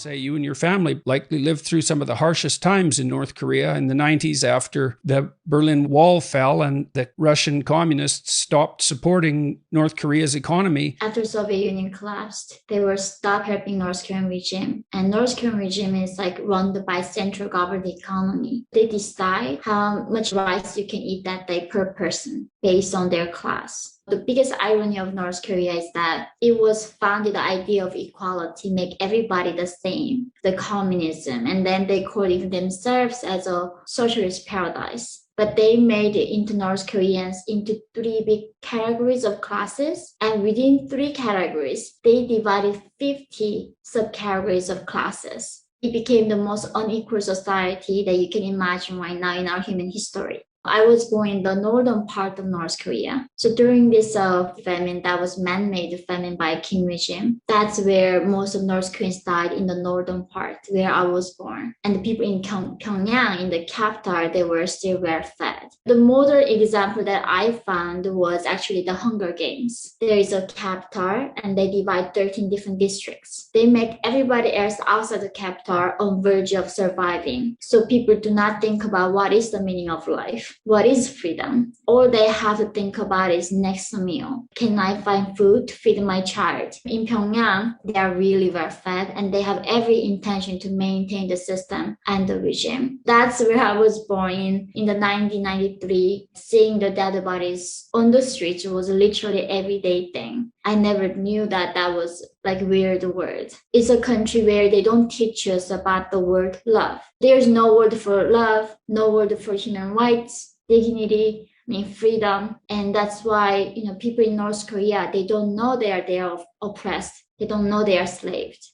say you and your family likely lived through some of the harshest times in North Korea in the 90s after the Berlin Wall fell and the Russian communists stopped supporting North Korea's economy. After Soviet Union collapsed, they were stopped helping North Korean regime. And North Korean regime is like run by central government economy. They decide how much rice you can eat that day per person based on their class. The biggest irony of North Korea is that it was founded the idea of equality, make everybody the same, the communism, and then they called it themselves as a socialist paradise. But they made into North Koreans into three big categories of classes. And within three categories, they divided 50 subcategories of classes. It became the most unequal society that you can imagine right now in our human history. I was born in the northern part of North Korea. So during this famine, that was man-made famine by Kim regime, that's where most of North Koreans died, in the northern part where I was born. And the people in Pyongyang, in the capital, they were still well fed. The modern example that I found was actually the Hunger Games. There is a capital and they divide 13 different districts. They make everybody else outside the capital on verge of surviving. So people do not think about what is the meaning of life. What is freedom? All they have to think about is next meal. Can I find food to feed my child? In Pyongyang, they are really well fed and they have every intention to maintain the system and the regime. That's where I was born in the 1993. Seeing the dead bodies on the streets was literally everyday thing. I never knew that that was like weird word. It's a country where they don't teach us about the word love. There's no word for love, no word for human rights, dignity, freedom. And that's why, people in North Korea, they don't know they are oppressed. They don't know they are slaved.